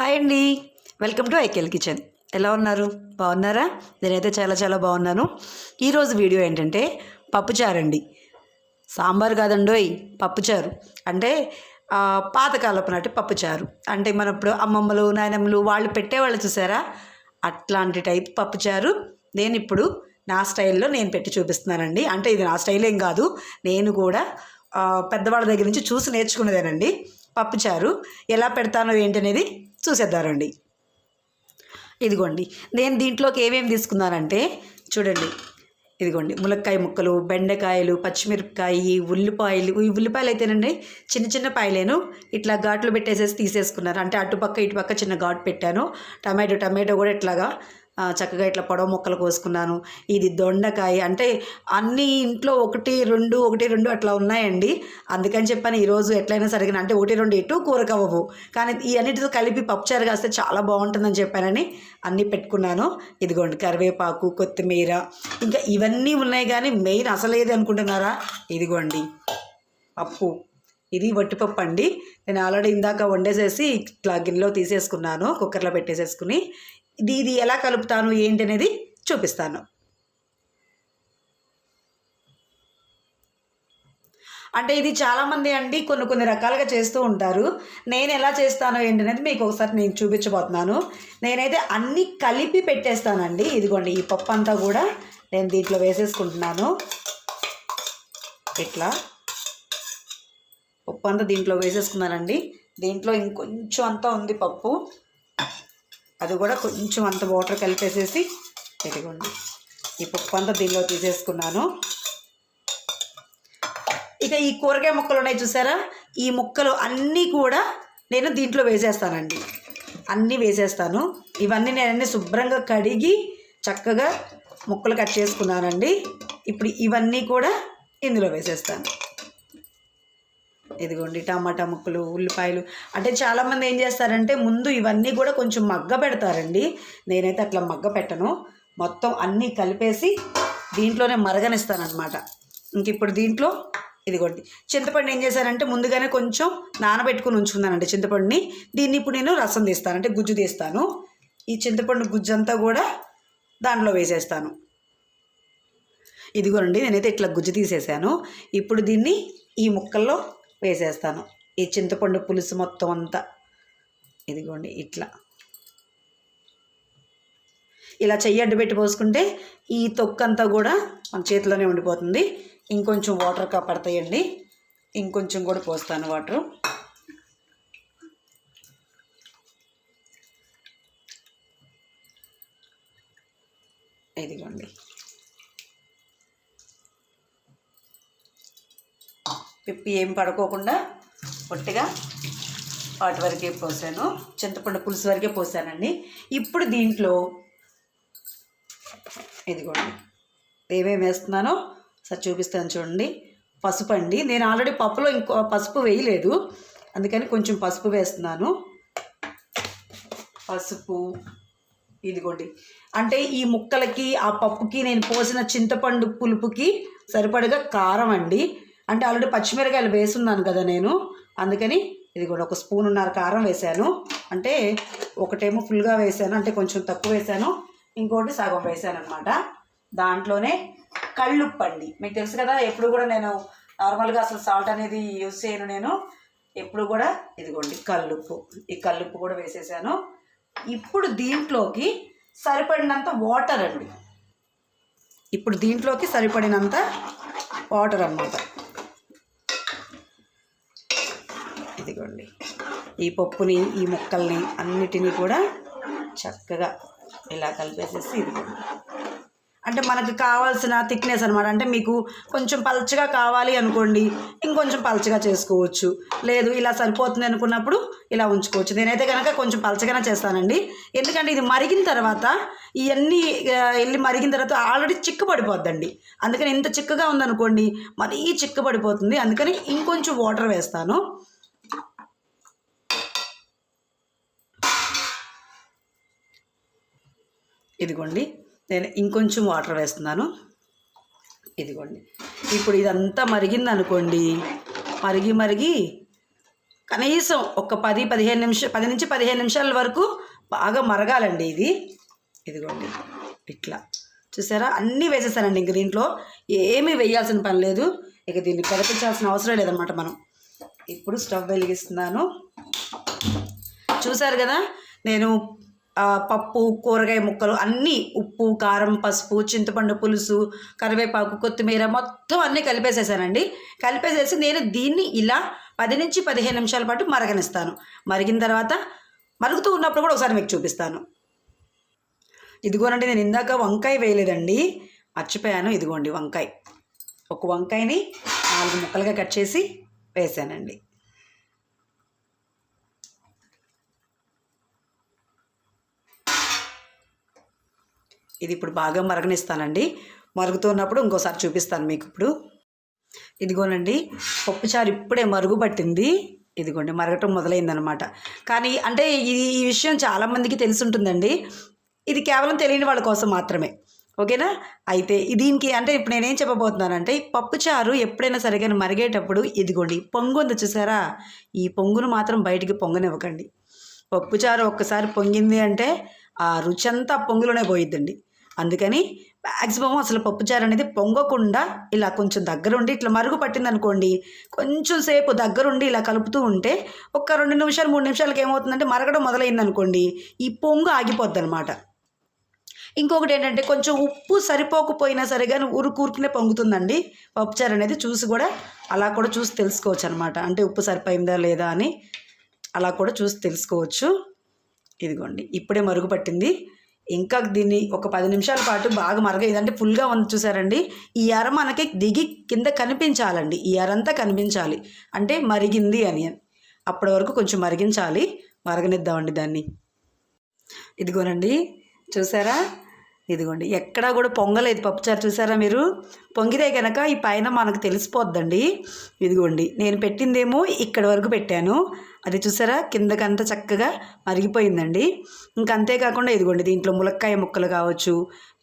Hi అండి, welcome to ఐకేల్ kitchen. ఎలా ఉన్నారు? బాగున్నారా? నేనైతే చాలా చాలా బాగున్నాను. ఈరోజు వీడియో ఏంటంటే పప్పుచారు అండి. సాంబార్ కాదండోయ్, పప్పుచారు. అంటే పాతకాలపు నాటి పప్పుచారు. అంటే మన ఇప్పుడు అమ్మమ్మలు నాయనమ్మలు వాళ్ళు పెట్టేవాళ్ళు చూసారా, అట్లాంటి టైప్ పప్పుచారు నేను ఇప్పుడు నా స్టైల్లో నేను పెట్టి చూపిస్తున్నానండి. అంటే ఇది నా స్టైల్ ఏం కాదు, నేను కూడా పెద్దవాళ్ళ దగ్గర నుంచి చూసి నేర్చుకునేదేనండి. పప్పుచారు ఎలా పెడతానో ఏంటనేది చూసేద్దారండి. ఇదిగోండి, నేను దీంట్లోకి ఏమేమి తీసుకున్నానంటే చూడండి. ఇదిగోండి, ములక్కాయ ముక్కలు, బెండకాయలు, పచ్చిమిరపకాయ, ఉల్లిపాయలు. ఈ ఉల్లిపాయలు అయితేనండి చిన్న చిన్న పాయలేను ఇట్లా ఘాట్లు పెట్టేసేసి తీసేసుకున్నాను. అంటే అటుపక్క ఇటుపక్క చిన్న ఘాటు పెట్టాను. టమాటో కూడా ఇట్లాగా చక్కగా ఇట్లా పొడవు ముక్కలు కోసుకున్నాను. ఇది దొండకాయ. అంటే అన్నీ ఇంట్లో ఒకటి రెండు అట్లా ఉన్నాయండి. అందుకని చెప్పాను ఈరోజు ఎట్లయినా సరిగిన అంటే 1-2 ఎటు కూరకవ్వవు, కానీ ఈ అన్నిటితో కలిపి పప్పుచారు కాస్తే చాలా బాగుంటుందని చెప్పానని అన్నీ పెట్టుకున్నాను. ఇదిగోండి, కరివేపాకు, కొత్తిమీర, ఇంకా ఇవన్నీ ఉన్నాయి. కానీ మెయిన్ అసలు ఏది అనుకుంటున్నారా, ఇదిగోండి పప్పు. ఇది వట్టిపప్పు అండి. నేను ఆల్రెడీ ఇందాక వండేసేసి ఇట్లా గిన్నెలో తీసేసుకున్నాను, కుక్కర్లో పెట్టేసేసుకుని. ఇది ఎలా కలుపుతాను ఏంటి అనేది చూపిస్తాను. అంటే ఇది చాలామంది అండి కొన్ని రకాలుగా చేస్తూ ఉంటారు. నేను ఎలా చేస్తానో ఏంటనేది మీకు ఒకసారి నేను చూపించబోతున్నాను. నేనైతే అన్నీ కలిపి పెట్టేస్తానండి. ఇదిగోండి, ఈ పప్పు అంతా కూడా నేను దీంట్లో వేసేసుకుంటున్నాను. ఇట్లా పప్పు అంతా దీంట్లో వేసేసుకున్నానండి. దీంట్లో ఇంకొంచెం అంతా ఉంది పప్పు, అది కూడా కొంచెం అంత వాటర్ కలిపేసేసి ఇదిగోండి ఈ పప్పు అంతా దీనిలో తీసేసుకున్నాను. ఇక ఈ కూరగాయ ముక్కలు ఉన్నాయి చూసారా, ఈ ముక్కలు అన్నీ కూడా నేను దీంట్లో వేసేస్తానండి. అన్నీ వేసేస్తాను. ఇవన్నీ నేను శుభ్రంగా కడిగి చక్కగా ముక్కలు కట్ చేసుకున్నానండి. ఇప్పుడు ఇవన్నీ కూడా ఇందులో వేసేస్తాను. ఇదిగోండి, టమాటా ముక్కలు, ఉల్లిపాయలు. అంటే చాలామంది ఏం చేస్తారంటే ముందు ఇవన్నీ కూడా కొంచెం మగ్గ పెడతారండి. నేనైతే అట్లా మగ్గ పెట్టను. మొత్తం అన్నీ కలిపేసి దీంట్లోనే మరగనిస్తానమాట. ఇంక ఇప్పుడు దీంట్లో ఇదిగోండి చింతపండు ఏం చేశానంటే ముందుగానే కొంచెం నానబెట్టుకుని ఉంచుకున్నానండి చింతపండుని. దీన్ని ఇప్పుడు నేను రసం తీస్తాను, అంటే గుజ్జు తీస్తాను. ఈ చింతపండు గుజ్జు అంతా కూడా దాంట్లో వేసేస్తాను. ఇదిగోండి, నేనైతే ఇట్లా గుజ్జు తీసేసాను. ఇప్పుడు దీన్ని ఈ ముక్కల్లో వేసేస్తాను. ఈ చింతపండు పులుసు మొత్తం అంతా ఇదిగోండి ఇలా చెయ్యి అడ్డు పెట్టి పోసుకుంటే ఈ తొక్కంతా కూడా మన చేతిలోనే ఉండిపోతుంది. ఇంకొంచెం వాటర్ పడతాయండి, ఇంకొంచెం కూడా పోస్తాను వాటరు. ఇదిగోండి, పిప్పి ఏం పడుకోకుండా పొట్టిగా వాటి వరకే పోసాను. చింతపండు పులుసు వరకే పోసానండి. ఇప్పుడు దీంట్లో ఇదిగోండి ఏమేమి వేస్తున్నానో సార్ చూపిస్తాను చూడండి. పసుపు అండి, నేను ఆల్రెడీ పప్పులో ఇంకో పసుపు వేయలేదు, అందుకని కొంచెం పసుపు వేస్తున్నాను. పసుపు ఇదిగోండి, అంటే ఈ ముక్కలకి ఆ పప్పుకి నేను పోసిన చింతపండు పులుపుకి సరిపడగా కారం అండి. అంటే ఆల్రెడీ పచ్చిమిరకాయలు వేసున్నాను కదా నేను, అందుకని ఇది కూడా 1 స్పూనున్నర కారం వేసాను. అంటే ఒకటేమో ఫుల్గా వేసాను, అంటే కొంచెం తక్కువ వేసాను, ఇంకోటి సగం వేసాను అనమాట. దాంట్లోనే కళ్ళుప్పు అండి. మీకు తెలుసు కదా, ఎప్పుడు కూడా నేను నార్మల్గా అసలు సాల్ట్ అనేది యూజ్ చేయను నేను ఎప్పుడు కూడా. ఇదిగోండి కళ్ళుప్పు, ఈ కళ్ళుప్పు కూడా వేసేసాను. ఇప్పుడు దీంట్లోకి సరిపడినంత వాటర్ అండి. ఇప్పుడు దీంట్లోకి సరిపడినంత వాటర్ అన్నమాట. ఇదిగోండి, ఈ పప్పుని ఈ ముక్కల్ని అన్నిటినీ కూడా చక్కగా ఇలా కలిపేసేసి ఇదిగోండి, అంటే మనకు కావాల్సిన థిక్నెస్ అనమాట. అంటే మీకు కొంచెం పల్చగా కావాలి అనుకోండి, ఇంకొంచెం పల్చగా చేసుకోవచ్చు. లేదు ఇలా సరిపోతుంది అనుకున్నప్పుడు ఇలా ఉంచుకోవచ్చు. నేనైతే కనుక కొంచెం పల్చగానే చేస్తానండి. ఎందుకంటే ఇది మరిగిన తర్వాత ఇవన్నీ వెళ్ళి మరిగిన తర్వాత ఆల్రెడీ చిక్కబడిపోద్దండి. అందుకని ఇంత చిక్కగా ఉందనుకోండి మరీ చిక్కబడిపోతుంది. అందుకని ఇంకొంచెం వాటర్ వేస్తాను. ఇదిగోండి, నేను ఇంకొంచెం వాటర్ వేస్తున్నాను. ఇదిగోండి, ఇప్పుడు ఇదంతా మరిగింది అనుకోండి, మరిగి కనీసం ఒక 10 నుంచి 15 నిమిషాల వరకు బాగా మరగాలండి ఇది. ఇదిగోండి ఇట్లా చూసారా, అన్నీ వేసేసానండి. ఇంక దీంట్లో ఏమీ వేయాల్సిన పని లేదు. ఇక దీన్ని కదిపించాల్సిన అవసరం లేదనమాట మనం. ఇప్పుడు స్టవ్ వెలిగిస్తున్నాను. చూసారు కదా, నేను పప్పు, కూరగాయ ముక్కలు అన్నీ, ఉప్పు, కారం, పసుపు, చింతపండు పులుసు, కరివేపాకు, కొత్తిమీర మొత్తం అన్నీ కలిపేసేసానండి. కలిపేసేసి నేను దీన్ని ఇలా 10 నుంచి 15 నిమిషాల పాటు మరగనిస్తాను. మరిగిన తర్వాత మరుగుతూ ఉన్నప్పుడు కూడా ఒకసారి మీకు చూపిస్తాను. ఇదిగోనండి, నేను ఇందాక వంకాయ వేయలేదండి, మర్చిపోయాను. ఇదిగోండి వంకాయ, ఒక వంకాయని 4 ముక్కలుగా కట్ చేసి వేసానండి. ఇది ఇప్పుడు బాగా మరగనిస్తానండి. మరుగుతున్నప్పుడు ఇంకోసారి చూపిస్తాను మీకు. ఇప్పుడు ఇదిగోనండి, పప్పుచారు ఇప్పుడే మరుగు పట్టింది. ఇదిగోండి మరగటం మొదలైందనమాట. కానీ అంటే ఈ విషయం చాలామందికి తెలిసి ఉంటుందండి. ఇది కేవలం తెలియని వాళ్ళ కోసం మాత్రమే, ఓకేనా? అయితే దీనికి అంటే ఇప్పుడు నేనేం చెప్పబోతున్నానంటే, పప్పుచారు ఎప్పుడైనా సరిగా మరిగేటప్పుడు ఇదిగోండి పొంగు ఉంది చూసారా, ఈ పొంగును మాత్రం బయటికి పొంగనివ్వకండి. పప్పుచారు ఒక్కసారి పొంగింది అంటే ఆ రుచి అంతా పొంగులోనే పోయిద్దండి. అందుకని మ్యాక్సిమం అసలు పప్పుచారు అనేది పొంగకుండా ఇలా కొంచెం దగ్గరుండి ఇట్లా మరుగు పట్టింది అనుకోండి, కొంచెం సేపు దగ్గరుండి ఇలా కలుపుతూ ఉంటే ఒక 2 నిమిషాలు 3 నిమిషాలకి ఏమవుతుందంటే మరగడం మొదలైంది అనుకోండి, ఈ పొంగు ఆగిపోద్ది అనమాట. ఇంకొకటి ఏంటంటే, కొంచెం ఉప్పు సరిపోకపోయినా సరే కానీ ఊరుకూరుకునే పొంగుతుందండి పప్పుచారు అనేది. చూసి కూడా అలా కూడా చూసి తెలుసుకోవచ్చు అనమాట, అంటే ఉప్పు సరిపోయిందా లేదా అని అలా కూడా చూసి తెలుసుకోవచ్చు. ఇదిగోండి ఇప్పుడే మరుగు పట్టింది. ఇంకా దీన్ని ఒక 10 నిమిషాల పాటు బాగా మరగేదంటే ఫుల్గా ఉంది చూసారండి. ఈ అర మనకి దిగి కింద కనిపించాలండి, ఈ అరంతా కనిపించాలి అంటే మరిగింది అని. అప్పటి వరకు కొంచెం మరిగించాలి, మరగనిద్దామండి దాన్ని. ఇదిగోనండి చూసారా, ఇదిగోండి ఎక్కడా కూడా పొంగలేదు పప్పుచారు. చూసారా మీరు, పొంగితే కనుక ఈ పైన మనకు తెలిసిపోద్దండి. ఇదిగోండి నేను పెట్టిందేమో ఇక్కడ వరకు పెట్టాను, అది చూసారా కిందకంతా చక్కగా మరిగిపోయిందండి. ఇంకా అంతేకాకుండా ఇదిగోండి దీంట్లో ములక్కాయ ముక్కలు కావచ్చు,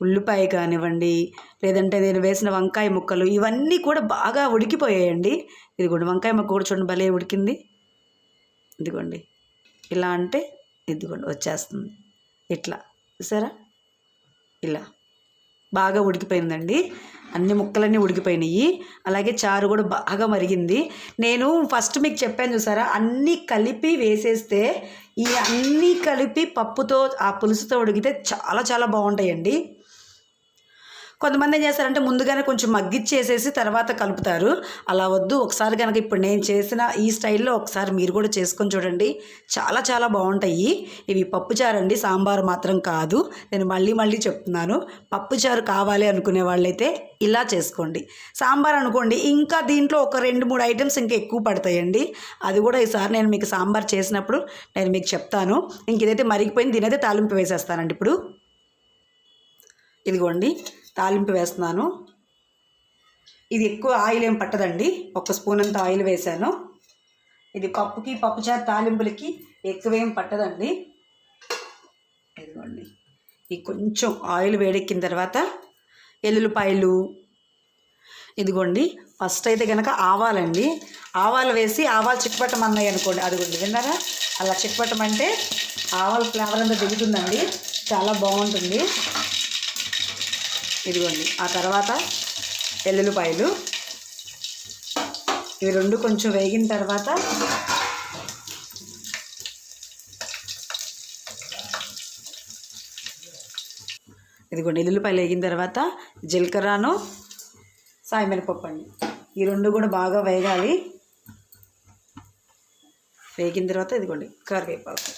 ఉల్లిపాయ కానివ్వండి, లేదంటే నేను వేసిన వంకాయ ముక్కలు, ఇవన్నీ కూడా బాగా ఉడికిపోయాయండి. ఇదిగోండి వంకాయ ముక్క కూడా చూడండి భలే ఉడికింది. ఇదిగోండి ఇలా అంటే ఇదిగోండి వచ్చేస్తుంది ఇట్లా, చూసారా ఇలా బాగా ఉడికిపోయిందండి. అన్ని ముక్కలన్నీ ఉడికిపోయినాయి. అలాగే చారు కూడా బాగా మరిగింది. నేను ఫస్ట్ మీకు చెప్పాను చూసారా, అన్నీ కలిపి వేసేస్తే ఈ అన్నీ కలిపి పప్పుతో ఆ పులుసుతో ఉడికితే చాలా చాలా బాగుంటాయండి. కొంతమంది ఏం చేస్తారంటే ముందుగానే కొంచెం మగ్గిచ్చేసేసి తర్వాత కలుపుతారు. అలా వద్దు, ఒకసారి కనుక ఇప్పుడు నేను చేసిన ఈ స్టైల్లో ఒకసారి మీరు కూడా చేసుకొని చూడండి, చాలా చాలా బాగుంటాయి. ఇవి పప్పుచారు అండి, సాంబారు మాత్రం కాదు. నేను మళ్ళీ చెప్తున్నాను, పప్పుచారు కావాలి అనుకునే వాళ్ళైతే ఇలా చేసుకోండి. సాంబార్ అనుకోండి ఇంకా దీంట్లో ఒక 2-3 ఐటమ్స్ ఇంకా ఎక్కువ పడతాయండి. అది కూడా ఈసారి నేను మీకు సాంబార్ చేసినప్పుడు నేను మీకు చెప్తాను. ఇంక ఇదైతే మరిగిపోయింది, దీనైతే తాలింపు వేసేస్తానండి. ఇప్పుడు ఇదిగోండి తాలింపు వేస్తున్నాను. ఇది ఎక్కువ ఆయిల్ ఏం పట్టదండి, 1 స్పూన్ అంత ఆయిల్ వేసాను. ఇది పప్పుకి పప్పుచారు తాలింపులకి ఎక్కువేం పట్టదండి. ఇదిగోండి ఈ కొంచెం ఆయిల్ వేడెక్కిన తర్వాత ఎల్లుల్లిపాయలు, ఇదిగోండి ఫస్ట్ అయితే కనుక ఆవాలండి, ఆవాలు వేసి ఆవాలు చిక్కపట్టమన్నాయి అనుకోండి, అదిగోండి విన్నారా, అలా చిక్కపట్టమంటే ఆవాల ఫ్లేవర్ అంతా దిగుతుందండి, చాలా బాగుంటుంది. ఇదిగోండి ఆ తర్వాత ఎల్లుల్లిపాయలు, ఇవి 2 కొంచెం వేగిన తర్వాత ఇదిగోండి ఎల్లుల్లిపాయలు వేగిన తర్వాత జీలకర్రను సాయమినపప్పు అండి, ఈ 2 కూడా బాగా వేగాలి. వేగిన తర్వాత ఇదిగోండి కరివేపాకు,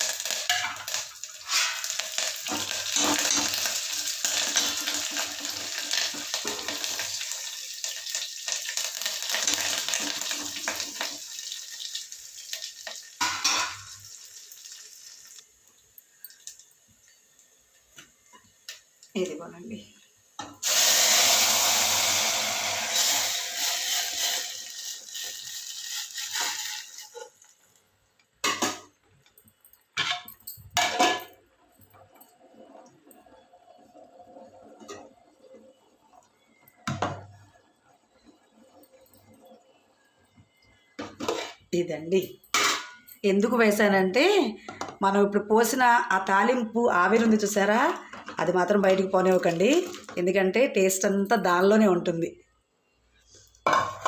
ఇదిగోనండి ఇదండి ఎందుకు వేసానంటే మనం ఇప్పుడు పోసిన ఆ తాలింపు ఆవిరి ఉంది చూసారా, అది మాత్రం బయటికి పోనివ్వకండి, ఎందుకంటే టేస్ట్ అంతా దానిలోనే ఉంటుంది.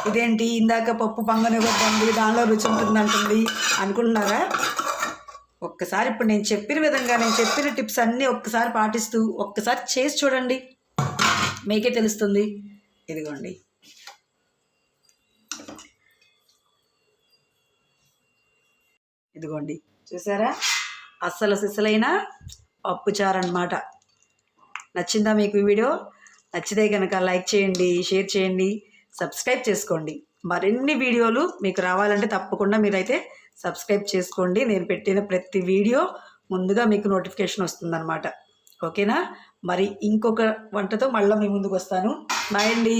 ఇదేంటి ఇందాక పప్పు పొంగనివ్వద్దండి దానిలో రుచి ఉంటుందంటుంది అనుకుంటున్నారా? ఒక్కసారి ఇప్పుడు నేను చెప్పిన విధంగా నేను చెప్పిన టిప్స్ అన్నీ ఒక్కసారి పాటిస్తూ ఒక్కసారి చేసి చూడండి, మీకే తెలుస్తుంది. ఇదిగోండి, ఇదిగోండి చూసారా, అస్సలు సిసలైన పప్పుచారు అన్నమాట. నచ్చిందా మీకు ఈ వీడియో? నచ్చితే కనుక లైక్ చేయండి, షేర్ చేయండి, సబ్స్క్రైబ్ చేసుకోండి. మరిన్ని వీడియోలు మీకు రావాలంటే తప్పకుండా మీరైతే సబ్స్క్రైబ్ చేసుకోండి. నేను పెట్టిన ప్రతి వీడియో ముందుగా మీకు నోటిఫికేషన్ వస్తుందన్నమాట. ఓకేనా? మరి ఇంకొక వంటతో మళ్ళీ మీ ముందుకు వస్తాను. బాయ్ అండి.